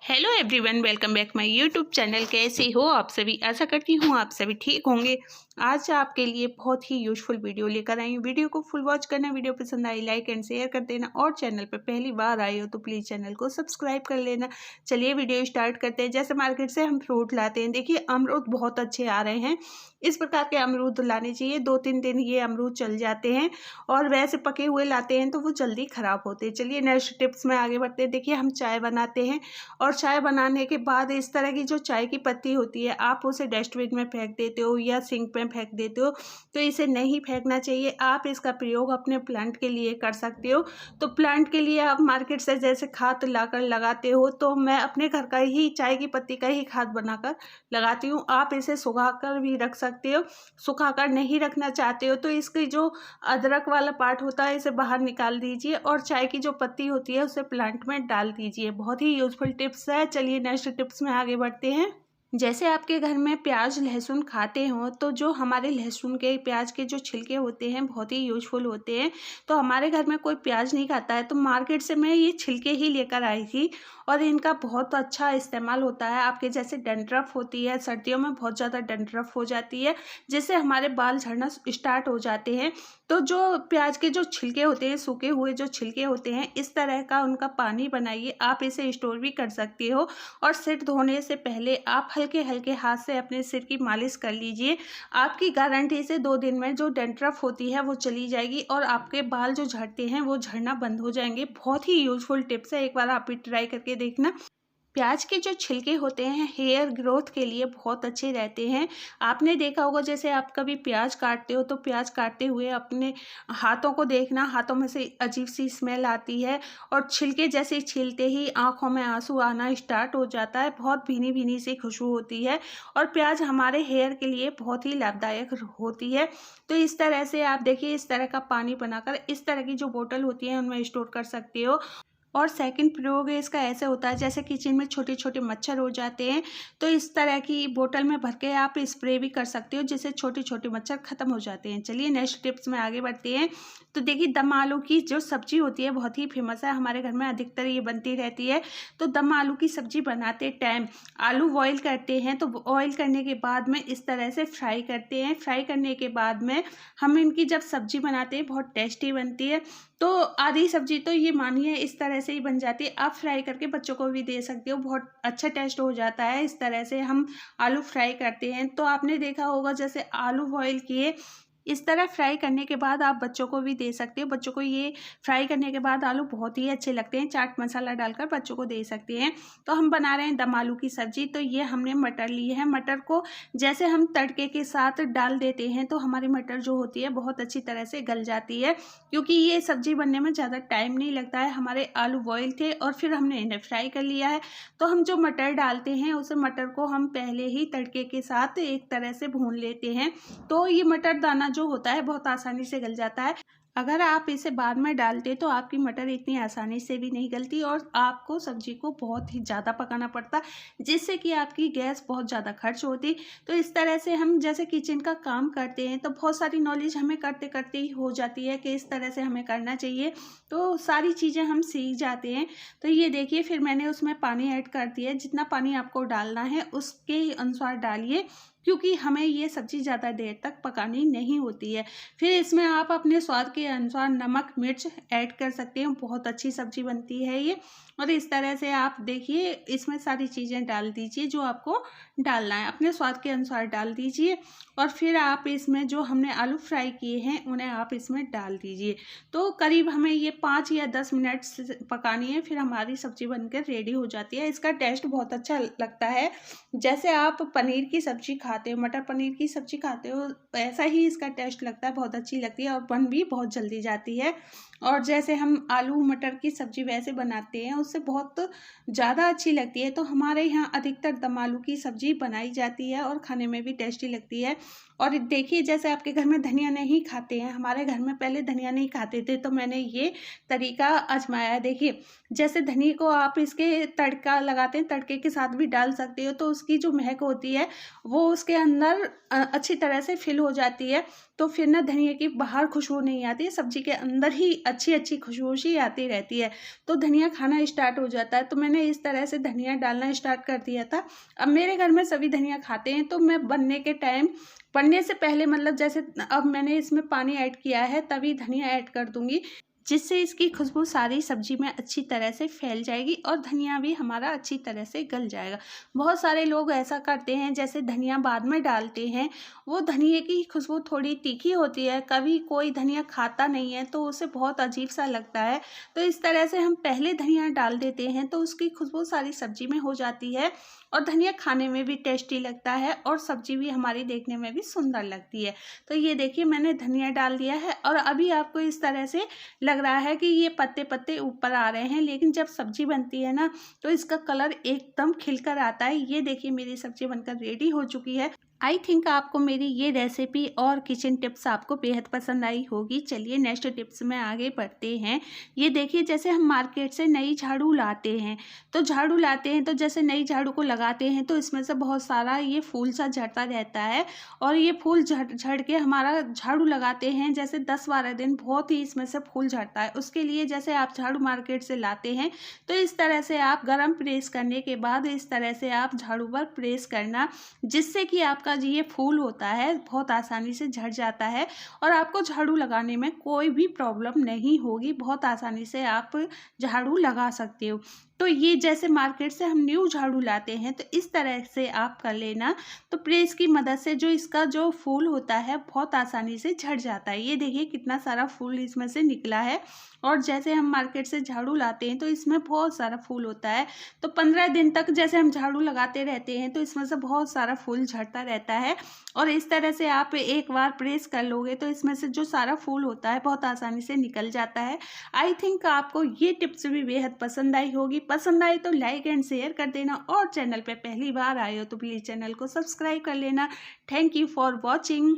Hello everyone, welcome back my YouTube channel. कैसे हो आप सभी? आशा करती हूँ आप सभी ठीक होंगे। आज आपके लिए बहुत ही यूजफुल वीडियो लेकर आई हूँ। वीडियो को फुल वॉच करना, वीडियो पसंद आई लाइक एंड शेयर कर देना, और चैनल पर पहली बार आए हो तो प्लीज़ चैनल को सब्सक्राइब कर लेना। चलिए वीडियो स्टार्ट करते हैं। जैसे मार्केट से हम फ्रूट लाते हैं, देखिए अमरूद बहुत अच्छे आ रहे हैं। इस प्रकार के अमरूद लाने चाहिए। 2-3 दिन ये अमरूद चल जाते हैं, और वैसे पके हुए लाते हैं तो वो जल्दी ख़राब होते हैं। चलिए नेक्स्ट टिप्स में आगे बढ़ते हैं। देखिए हम चाय बनाते हैं, और चाय बनाने के बाद इस तरह की जो चाय की पत्ती होती है, आप उसे डस्टबिन में फेंक देते हो या सिंक में फेंक देते हो, तो इसे नहीं फेंकना चाहिए। आप इसका प्रयोग अपने प्लांट के लिए कर सकते हो। तो प्लांट के लिए आप मार्केट से जैसे खाद लाकर लगाते हो, तो मैं अपने घर का ही चाय की पत्ती का ही खाद बनाकर लगाती हूँ। आप इसे सुखाकर भी रख सकते हो। सुखाकर नहीं रखना चाहते हो तो इसकी जो अदरक वाला पार्ट होता है इसे बाहर निकाल दीजिए, और चाय की जो पत्ती होती है उसे प्लांट में डाल दीजिए। बहुत ही यूजफुल टिप्स है। चलिए नेक्स्ट टिप्स में आगे बढ़ते हैं। जैसे आपके घर में प्याज लहसुन खाते हो, तो जो हमारे लहसुन के प्याज के जो छिलके होते हैं बहुत ही यूजफुल होते हैं। तो हमारे घर में कोई प्याज नहीं खाता है, तो मार्केट से मैं ये छिलके ही लेकर आई थी, और इनका बहुत अच्छा इस्तेमाल होता है। आपके जैसे डंड्रफ होती है, सर्दियों में बहुत ज़्यादा डंड्रफ हो जाती है, जिससे हमारे बाल झड़ना स्टार्ट हो जाते हैं। तो जो प्याज के जो छिलके होते हैं, सूखे हुए जो छिलके होते हैं, इस तरह का उनका पानी बनाइए। आप इसे स्टोर भी कर सकते हो, और सिर धोने से पहले आप हल्के हल्के हाथ से अपने सिर की मालिश कर लीजिए। आपकी गारंटी से 2 दिन में जो डैंड्रफ होती है वो चली जाएगी, और आपके बाल जो झड़ते हैं वो झड़ना बंद हो जाएंगे। बहुत ही यूजफुल टिप्स है, एक बार आप भी ट्राई करके देखना। प्याज के जो छिलके होते हैं हेयर ग्रोथ के लिए बहुत अच्छे रहते हैं। आपने देखा होगा, जैसे आप कभी प्याज काटते हो तो प्याज काटते हुए अपने हाथों को देखना, हाथों में से अजीब सी स्मेल आती है, और छिलके जैसे छीलते ही आंखों में आंसू आना स्टार्ट हो जाता है। बहुत भीनी भीनी सी खुशबू होती है, और प्याज हमारे हेयर के लिए बहुत ही लाभदायक होती है। तो इस तरह से आप देखिए, इस तरह का पानी बनाकर इस तरह की जो बोतल होती है उनमें स्टोर कर सकते हो। और सेकंड प्रयोग है इसका ऐसे होता है, जैसे किचन में छोटे छोटे मच्छर हो जाते हैं, तो इस तरह की बोतल में भर के आप स्प्रे भी कर सकते हो, जिससे छोटे छोटे मच्छर खत्म हो जाते हैं। चलिए नेक्स्ट टिप्स में आगे बढ़ते हैं। तो देखिए दम आलू की जो सब्जी होती है बहुत ही फेमस है, हमारे घर में अधिकतर ये बनती रहती है। तो दम आलू की सब्जी बनाते टाइम आलू बॉईल करते हैं, तो बॉईल करने के बाद में इस तरह से फ्राई करते हैं। फ्राई करने के बाद में हम इनकी जब सब्जी बनाते हैं बहुत टेस्टी बनती है। तो आधी सब्जी तो ये मानिए इस तरह से ही बन जाती है। आप फ्राई करके बच्चों को भी दे सकते हो, बहुत अच्छा टेस्ट हो जाता है। इस तरह से हम आलू फ्राई करते हैं। तो आपने देखा होगा, जैसे आलू बॉईल किए, इस तरह फ्राई करने के बाद आप बच्चों को भी दे सकते हो। बच्चों को ये फ्राई करने के बाद आलू बहुत ही अच्छे लगते हैं, चाट मसाला डालकर बच्चों को दे सकते हैं। तो हम बना रहे हैं दम आलू की सब्जी। तो ये हमने मटर लिए हैं। मटर को जैसे हम तड़के के साथ डाल देते हैं, तो हमारी मटर जो होती है बहुत अच्छी तरह से गल जाती है, क्योंकि ये सब्जी बनने में ज़्यादा टाइम नहीं लगता है। हमारे आलू बॉयल थे और फिर हमने इन्हें फ्राई कर लिया है। तो हम जो मटर डालते हैं उस मटर को हम पहले ही तड़के के साथ एक तरह से भून लेते हैं, तो ये मटर दाना जो होता है बहुत आसानी से गल जाता है। अगर आप इसे बाद में डालते तो आपकी मटर इतनी आसानी से भी नहीं गलती, और आपको सब्जी को बहुत ही ज़्यादा पकाना पड़ता, जिससे कि आपकी गैस बहुत ज़्यादा खर्च होती। तो इस तरह से हम जैसे किचन का काम करते हैं तो बहुत सारी नॉलेज हमें करते करते ही हो जाती है कि इस तरह से हमें करना चाहिए, तो सारी चीज़ें हम सीख जाते हैं। तो ये देखिए, फिर मैंने उसमें पानी ऐड कर दिया। जितना पानी आपको डालना है उसके अनुसार डालिए, क्योंकि हमें ये सब्ज़ी ज़्यादा देर तक पकानी नहीं होती है। फिर इसमें आप अपने स्वाद के अनुसार नमक मिर्च ऐड कर सकते हो। बहुत अच्छी सब्ज़ी बनती है ये। और इस तरह से आप देखिए, इसमें सारी चीज़ें डाल दीजिए जो आपको डालना है, अपने स्वाद के अनुसार डाल दीजिए। और फिर आप इसमें जो हमने आलू फ्राई किए हैं उन्हें आप इसमें डाल दीजिए। तो करीब हमें ये 5 या 10 मिनट पकानी है, फिर हमारी सब्ज़ी बनकर रेडी हो जाती है। इसका टेस्ट बहुत अच्छा लगता है। जैसे आप पनीर की सब्ज़ी खाते हो, मटर पनीर की सब्ज़ी खाते हो, ऐसा ही इसका टेस्ट लगता है। बहुत अच्छी लगती है और बन भी बहुत जल्दी जाती है। और जैसे हम आलू मटर की सब्ज़ी वैसे बनाते हैं उससे बहुत ज़्यादा अच्छी लगती है। तो हमारे यहाँ अधिकतर दम आलू की सब्ज़ी बनाई जाती है और खाने में भी टेस्टी लगती है। और देखिए, जैसे आपके घर में धनिया नहीं खाते हैं, हमारे घर में पहले धनिया नहीं खाते थे, तो मैंने ये तरीका आजमाया है। देखिए, जैसे धनिया को आप इसके तड़का लगाते हैं, तड़के के साथ भी डाल सकते हो, तो उसकी जो महक होती है वो उसके अंदर अच्छी तरह से फिल हो जाती है। तो फिर ना धनिया की बाहर खुशबू नहीं आती है, सब्जी के अंदर ही अच्छी अच्छी खुशबू सी आती रहती है। तो धनिया खाना स्टार्ट हो जाता है। तो मैंने इस तरह से धनिया डालना स्टार्ट कर दिया था। अब मेरे घर में सभी धनिया खाते हैं, तो मैं बनने से पहले मतलब जैसे अब मैंने इसमें पानी ऐड किया है तभी धनिया ऐड कर दूंगी, जिससे इसकी खुशबू सारी सब्जी में अच्छी तरह से फैल जाएगी और धनिया भी हमारा अच्छी तरह से गल जाएगा। बहुत सारे लोग ऐसा करते हैं जैसे धनिया बाद में डालते हैं, वो धनिया की खुशबू थोड़ी तीखी होती है, कभी कोई धनिया खाता नहीं है तो उसे बहुत अजीब सा लगता है। तो इस तरह से हम पहले धनिया डाल देते हैं तो उसकी खुशबू सारी सब्जी में हो जाती है और धनिया खाने में भी टेस्टी लगता है और सब्जी भी हमारी देखने में भी सुंदर लगती है। तो ये देखिए मैंने धनिया डाल दिया है और अभी आपको इस तरह से लग रहा है कि ये पत्ते पत्ते ऊपर आ रहे हैं, लेकिन जब सब्जी बनती है ना तो इसका कलर एकदम खिलकर आता है। ये देखिए मेरी सब्जी बनकर रेडी हो चुकी है। आई थिंक आपको मेरी ये रेसिपी और किचन टिप्स आपको बेहद पसंद आई होगी। चलिए नेक्स्ट टिप्स में आगे बढ़ते हैं। ये देखिए जैसे हम मार्केट से नई झाड़ू लाते हैं तो जैसे नई झाड़ू को लगाते हैं तो इसमें से बहुत सारा ये फूल सा झड़ता रहता है और ये फूल झड़ के हमारा झाड़ू लगाते हैं जैसे 10-12 दिन बहुत ही इसमें से फूल झड़ता है। उसके लिए जैसे आप झाड़ू मार्केट से लाते हैं तो इस तरह से आप गरम प्रेस करने के बाद इस तरह से आप झाड़ू पर प्रेस करना, जिससे कि आपका ये फूल होता है बहुत आसानी से झड़ जाता है और आपको झाड़ू लगाने में कोई भी प्रॉब्लम नहीं होगी। बहुत आसानी से आप झाड़ू लगा सकते हो। तो ये जैसे मार्केट से हम न्यू झाड़ू लाते हैं तो इस तरह से आप कर लेना, तो प्रेस की मदद से जो इसका जो फूल होता है बहुत आसानी से झड़ जाता है। ये देखिए कितना सारा फूल इसमें से निकला है और जैसे हम मार्केट से झाड़ू लाते हैं तो इसमें बहुत सारा फूल होता है। तो 15 दिन तक जैसे हम झाड़ू लगाते रहते हैं तो इसमें से बहुत सारा फूल झड़ता रहता है और इस तरह से आप एक बार प्रेस कर लोगे तो इसमें से जो सारा फूल होता है बहुत आसानी से निकल जाता है। आई थिंक आपको ये टिप्स भी बेहद पसंद आई होगी। पसंद आई तो लाइक एंड शेयर कर देना और चैनल पे पहली बार आए हो तो प्लीज़ चैनल को सब्सक्राइब कर लेना। Thank you for watching.